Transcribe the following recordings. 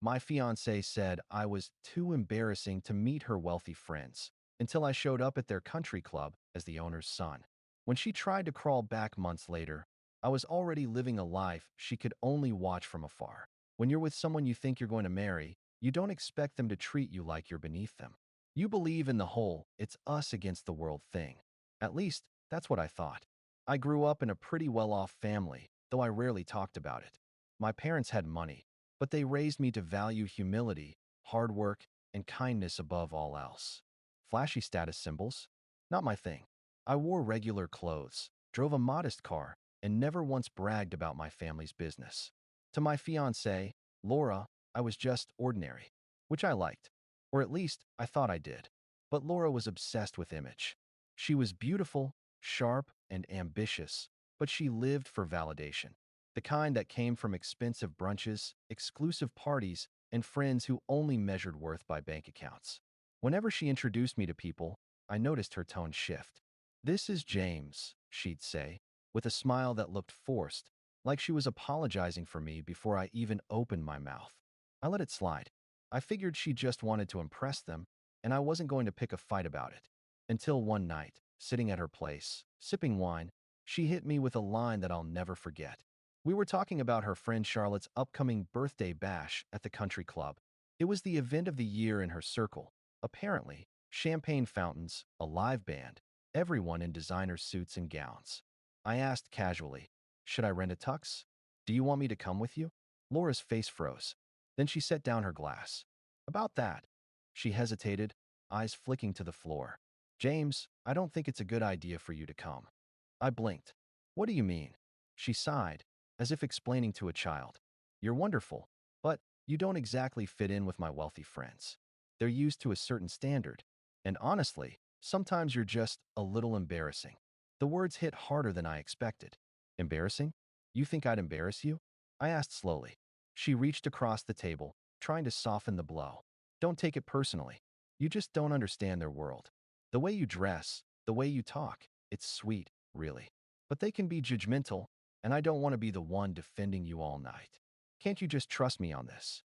My fiancée said I was too embarrassing to meet her wealthy friends until I showed up at their country club as the owner's son. When she tried to crawl back months later, I was already living a life she could only watch from afar. When you're with someone you think you're going to marry, you don't expect them to treat you like you're beneath them. You believe in the whole "it's us against the world" thing. At least, that's what I thought. I grew up in a pretty well-off family, though I rarely talked about it. My parents had money, but they raised me to value humility, hard work, and kindness above all else. Flashy status symbols? Not my thing. I wore regular clothes, drove a modest car, and never once bragged about my family's business. To my fiancée, Laura, I was just ordinary, which I liked, or at least I thought I did. But Laura was obsessed with image. She was beautiful, sharp, and ambitious, but she lived for validation. The kind that came from expensive brunches, exclusive parties, and friends who only measured worth by bank accounts. Whenever she introduced me to people, I noticed her tone shift. "This is James," she'd say, with a smile that looked forced, like she was apologizing for me before I even opened my mouth. I let it slide. I figured she just wanted to impress them, and I wasn't going to pick a fight about it. Until one night, sitting at her place, sipping wine, she hit me with a line that I'll never forget. We were talking about her friend Charlotte's upcoming birthday bash at the country club. It was the event of the year in her circle. Apparently, champagne fountains, a live band, everyone in designer suits and gowns. I asked casually, "Should I rent a tux? Do you want me to come with you?" Laura's face froze. Then she set down her glass. "About that." She hesitated, eyes flicking to the floor. "James, I don't think it's a good idea for you to come." I blinked. "What do you mean?" She sighed, as if explaining to a child. "You're wonderful, but you don't exactly fit in with my wealthy friends. They're used to a certain standard. And honestly, sometimes you're just a little embarrassing." The words hit harder than I expected. "Embarrassing? You think I'd embarrass you?" I asked slowly. She reached across the table, trying to soften the blow. "Don't take it personally. You just don't understand their world. The way you dress, the way you talk, it's sweet, really. But they can be judgmental, and I don't want to be the one defending you all night. Can't you just trust me on this?"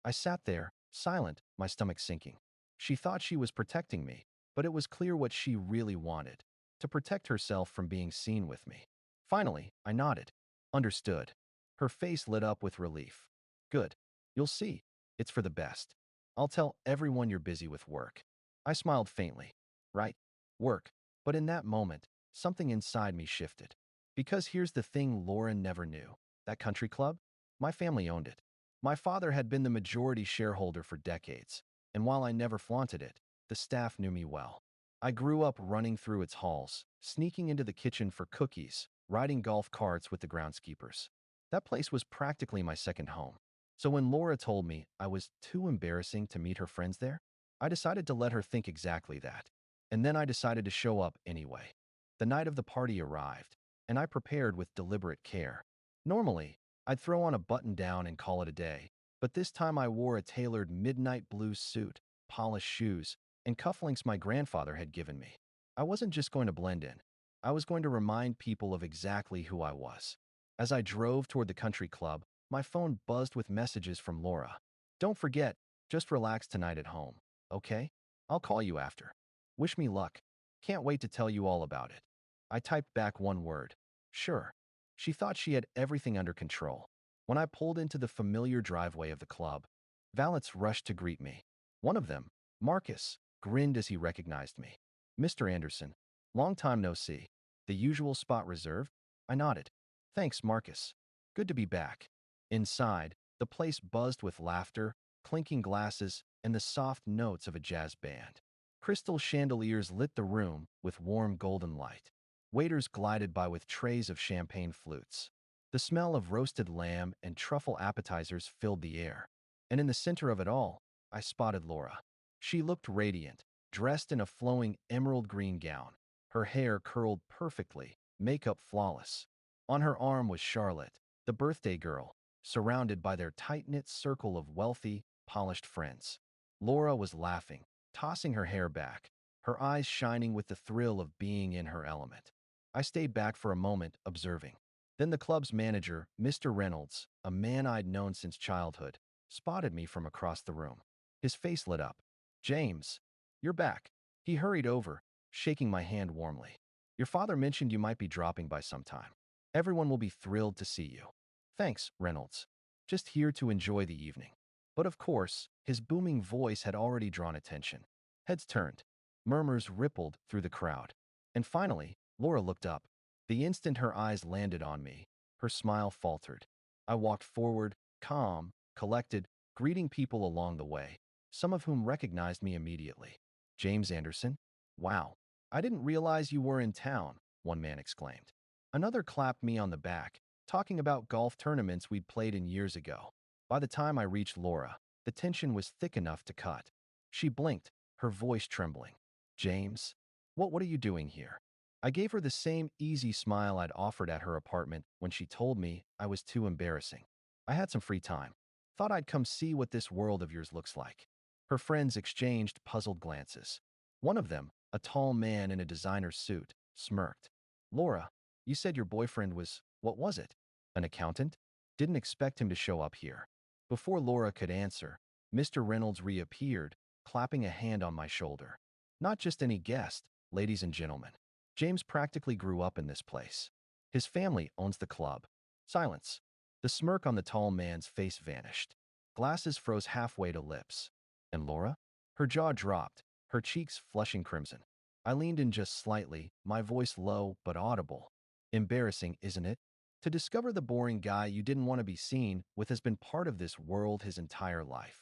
I sat there, silent, my stomach sinking. She thought she was protecting me, but it was clear what she really wanted: to protect herself from being seen with me. Finally, I nodded. "Understood." Her face lit up with relief. "Good. You'll see. It's for the best. I'll tell everyone you're busy with work." I smiled faintly. Right. Work. But in that moment, something inside me shifted. Because here's the thing Lauren never knew. That country club? My family owned it. My father had been the majority shareholder for decades, and while I never flaunted it, the staff knew me well. I grew up running through its halls, sneaking into the kitchen for cookies, riding golf carts with the groundskeepers. That place was practically my second home. So when Laura told me I was too embarrassing to meet her friends there, I decided to let her think exactly that. And then I decided to show up anyway. The night of the party arrived, and I prepared with deliberate care. Normally, I'd throw on a button-down and call it a day, but this time I wore a tailored midnight blue suit, polished shoes, and cufflinks my grandfather had given me. I wasn't just going to blend in. I was going to remind people of exactly who I was. As I drove toward the country club, my phone buzzed with messages from Laura. "Don't forget, just relax tonight at home, okay? I'll call you after. Wish me luck. Can't wait to tell you all about it." I typed back one word: "Sure." She thought she had everything under control. When I pulled into the familiar driveway of the club, valets rushed to greet me. One of them, Marcus, grinned as he recognized me. "Mr. Anderson, long time no see. The usual spot reserved?" I nodded. "Thanks, Marcus. Good to be back." Inside, the place buzzed with laughter, clinking glasses, and the soft notes of a jazz band. Crystal chandeliers lit the room with warm golden light. Waiters glided by with trays of champagne flutes. The smell of roasted lamb and truffle appetizers filled the air. And in the center of it all, I spotted Laura. She looked radiant, dressed in a flowing emerald green gown, her hair curled perfectly, makeup flawless. On her arm was Charlotte, the birthday girl, surrounded by their tight-knit circle of wealthy, polished friends. Laura was laughing, tossing her hair back, her eyes shining with the thrill of being in her element. I stayed back for a moment, observing. Then the club's manager, Mr. Reynolds, a man I'd known since childhood, spotted me from across the room. His face lit up. James, you're back. He hurried over, shaking my hand warmly. Your father mentioned you might be dropping by sometime. Everyone will be thrilled to see you. Thanks, Reynolds. Just here to enjoy the evening. But of course, his booming voice had already drawn attention. Heads turned. Murmurs rippled through the crowd. And finally, Laura looked up. The instant her eyes landed on me, her smile faltered. I walked forward, calm, collected, greeting people along the way, some of whom recognized me immediately. James Anderson? Wow. I didn't realize you were in town, one man exclaimed. Another clapped me on the back, talking about golf tournaments we'd played in years ago. By the time I reached Laura, the tension was thick enough to cut. She blinked, her voice trembling. James? What are you doing here? I gave her the same easy smile I'd offered at her apartment when she told me I was too embarrassing. I had some free time. Thought I'd come see what this world of yours looks like. Her friends exchanged puzzled glances. One of them, a tall man in a designer suit, smirked. Laura, you said your boyfriend was, what was it? An accountant? Didn't expect him to show up here. Before Laura could answer, Mr. Reynolds reappeared, clapping a hand on my shoulder. Not just any guest, ladies and gentlemen. James practically grew up in this place. His family owns the club. Silence. The smirk on the tall man's face vanished. Glasses froze halfway to lips. And Laura? Her jaw dropped, her cheeks flushing crimson. I leaned in just slightly, my voice low but audible. Embarrassing, isn't it? To discover the boring guy you didn't want to be seen with has been part of this world his entire life.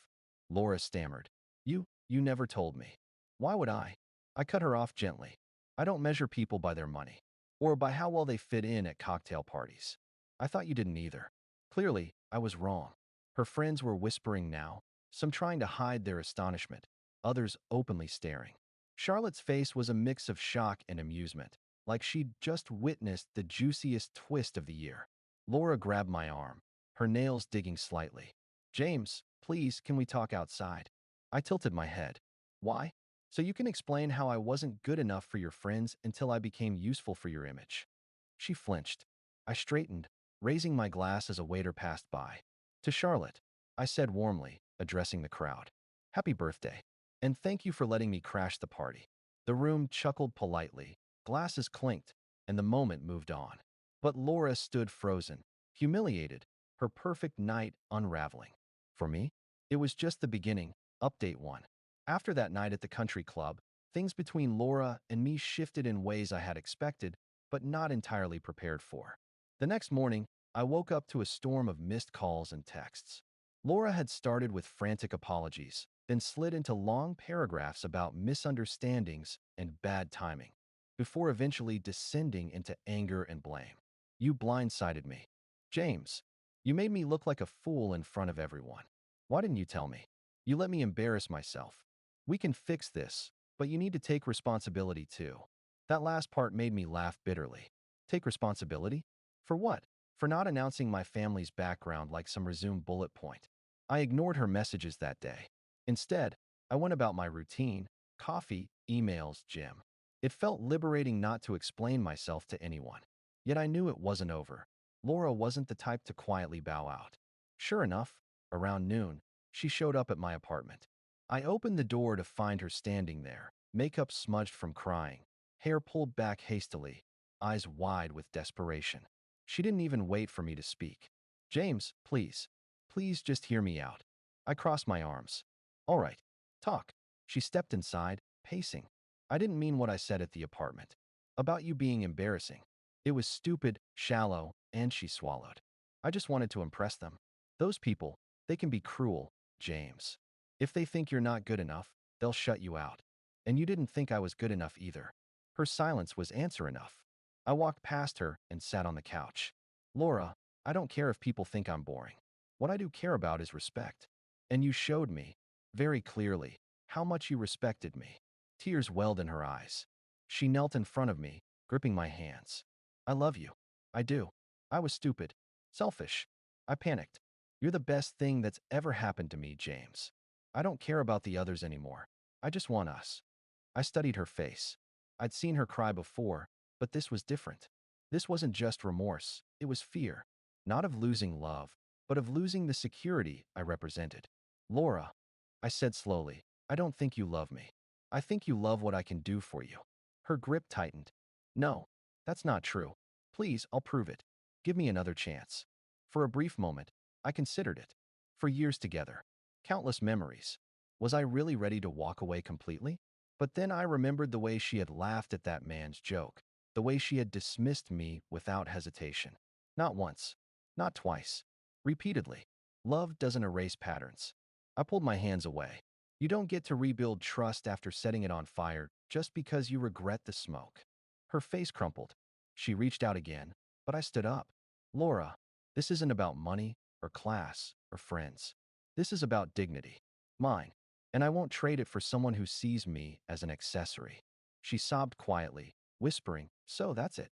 Laura stammered. You never told me. Why would I? I cut her off gently. I don't measure people by their money, or by how well they fit in at cocktail parties. I thought you didn't either. Clearly, I was wrong. Her friends were whispering now, some trying to hide their astonishment, others openly staring. Charlotte's face was a mix of shock and amusement, like she'd just witnessed the juiciest twist of the year. Laura grabbed my arm, her nails digging slightly. James, please, can we talk outside? I tilted my head. Why? So you can explain how I wasn't good enough for your friends until I became useful for your image. She flinched. I straightened, raising my glass as a waiter passed by. To Charlotte, I said warmly, addressing the crowd. Happy birthday. And thank you for letting me crash the party. The room chuckled politely, glasses clinked, and the moment moved on. But Laura stood frozen, humiliated, her perfect night unraveling. For me, it was just the beginning. Update 1. After that night at the country club, things between Laura and me shifted in ways I had expected, but not entirely prepared for. The next morning, I woke up to a storm of missed calls and texts. Laura had started with frantic apologies, then slid into long paragraphs about misunderstandings and bad timing, before eventually descending into anger and blame. You blindsided me. James, you made me look like a fool in front of everyone. Why didn't you tell me? You let me embarrass myself. We can fix this, but you need to take responsibility too. That last part made me laugh bitterly. Take responsibility? For what? For not announcing my family's background like some resumed bullet point. I ignored her messages that day. Instead, I went about my routine, coffee, emails, gym. It felt liberating not to explain myself to anyone. Yet I knew it wasn't over. Laura wasn't the type to quietly bow out. Sure enough, around noon, she showed up at my apartment. I opened the door to find her standing there, makeup smudged from crying, hair pulled back hastily, eyes wide with desperation. She didn't even wait for me to speak. James, please just hear me out. I crossed my arms. All right, talk. She stepped inside, pacing. I didn't mean what I said at the apartment. About you being embarrassing. It was stupid, shallow, and she swallowed. I just wanted to impress them. Those people, they can be cruel, James. If they think you're not good enough, they'll shut you out. And you didn't think I was good enough either. Her silence was answer enough. I walked past her and sat on the couch. Laura, I don't care if people think I'm boring. What I do care about is respect. And you showed me, very clearly, how much you respected me. Tears welled in her eyes. She knelt in front of me, gripping my hands. I love you. I do. I was stupid. Selfish. I panicked. You're the best thing that's ever happened to me, James. I don't care about the others anymore. I just want us. I studied her face. I'd seen her cry before, but this was different. This wasn't just remorse, it was fear. Not of losing love, but of losing the security I represented. Laura, I said slowly, I don't think you love me. I think you love what I can do for you. Her grip tightened. No, that's not true. Please, I'll prove it. Give me another chance. For a brief moment, I considered it. For years together. Countless memories. Was I really ready to walk away completely? But then I remembered the way she had laughed at that man's joke, the way she had dismissed me without hesitation. Not once, not twice, repeatedly. Love doesn't erase patterns. I pulled my hands away. You don't get to rebuild trust after setting it on fire just because you regret the smoke. Her face crumpled. She reached out again, but I stood up. Laura, this isn't about money or class or friends. This is about dignity. Mine. And I won't trade it for someone who sees me as an accessory. She sobbed quietly, whispering, so that's it.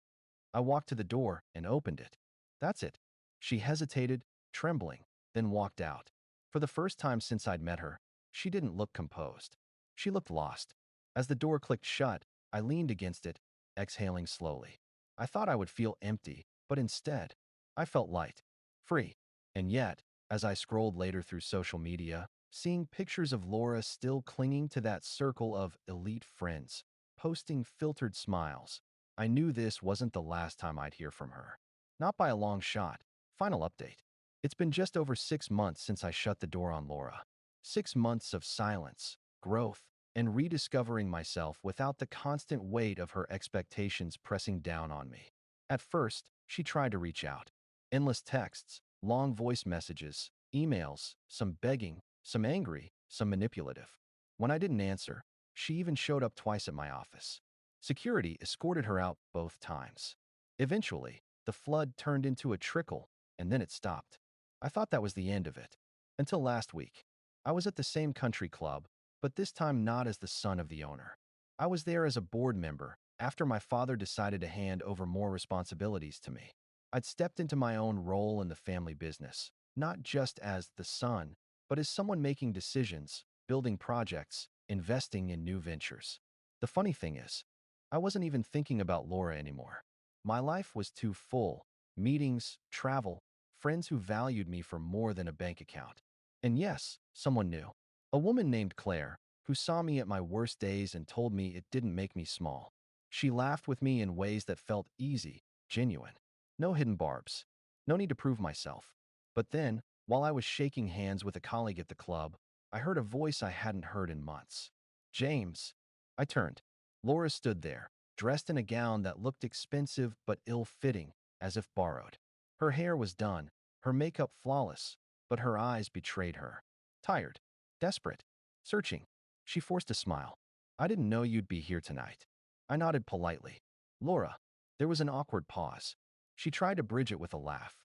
I walked to the door and opened it. That's it. She hesitated, trembling, then walked out. For the first time since I'd met her, she didn't look composed. She looked lost. As the door clicked shut, I leaned against it, exhaling slowly. I thought I would feel empty, but instead, I felt light, free. And yet, as I scrolled later through social media, seeing pictures of Laura still clinging to that circle of elite friends, posting filtered smiles, I knew this wasn't the last time I'd hear from her. Not by a long shot. Final update. It's been just over 6 months since I shut the door on Laura. 6 months of silence, growth, and rediscovering myself without the constant weight of her expectations pressing down on me. At first, she tried to reach out. Endless texts, long voice messages, emails, some begging, some angry, some manipulative. When I didn't answer, she even showed up twice at my office. Security escorted her out both times. Eventually, the flood turned into a trickle, and then it stopped. I thought that was the end of it. Until last week. I was at the same country club, but this time not as the son of the owner. I was there as a board member after my father decided to hand over more responsibilities to me. I'd stepped into my own role in the family business, not just as the son, but as someone making decisions, building projects, investing in new ventures. The funny thing is, I wasn't even thinking about Laura anymore. My life was too full. Meetings, travel, friends who valued me for more than a bank account. And yes, someone new. A woman named Claire, who saw me at my worst days and told me it didn't make me small. She laughed with me in ways that felt easy, genuine. No hidden barbs. No need to prove myself. But then, while I was shaking hands with a colleague at the club, I heard a voice I hadn't heard in months. James. I turned. Laura stood there, dressed in a gown that looked expensive but ill-fitting, as if borrowed. Her hair was done, her makeup flawless, but her eyes betrayed her. Tired, desperate, searching. She forced a smile. I didn't know you'd be here tonight. I nodded politely. Laura. There was an awkward pause. She tried to bridge it with a laugh.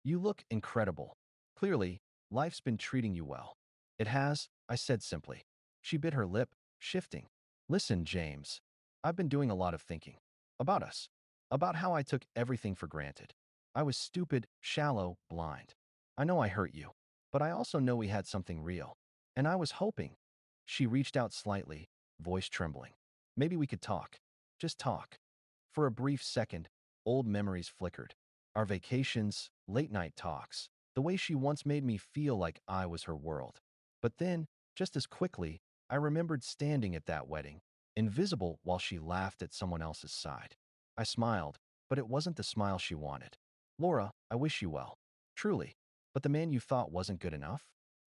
You look incredible. Clearly, life's been treating you well. It has, I said simply. She bit her lip, shifting. Listen, James. I've been doing a lot of thinking. About us. About how I took everything for granted. I was stupid, shallow, blind. I know I hurt you, but I also know we had something real. And I was hoping. She reached out slightly, voice trembling. Maybe we could talk. Just talk. For a brief second, old memories flickered. Our vacations, late-night talks, the way she once made me feel like I was her world. But then, just as quickly, I remembered standing at that wedding, invisible while she laughed at someone else's side. I smiled, but it wasn't the smile she wanted. Laura, I wish you well. Truly. But the man you thought wasn't good enough?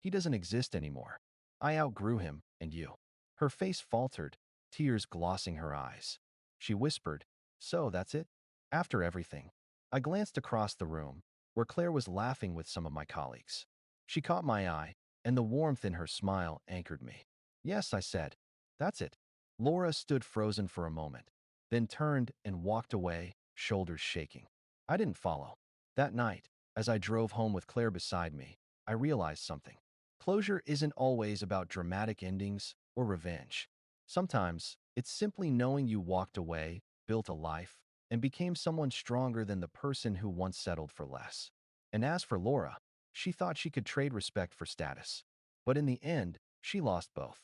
He doesn't exist anymore. I outgrew him, and you. Her face faltered, tears glossing her eyes. She whispered, so that's it? After everything. I glanced across the room, where Claire was laughing with some of my colleagues. She caught my eye, and the warmth in her smile anchored me. Yes, I said. That's it. Laura stood frozen for a moment, then turned and walked away, shoulders shaking. I didn't follow. That night, as I drove home with Claire beside me, I realized something. Closure isn't always about dramatic endings or revenge. Sometimes, it's simply knowing you walked away, built a life, and became someone stronger than the person who once settled for less. And as for Laura, she thought she could trade respect for status. But in the end, she lost both.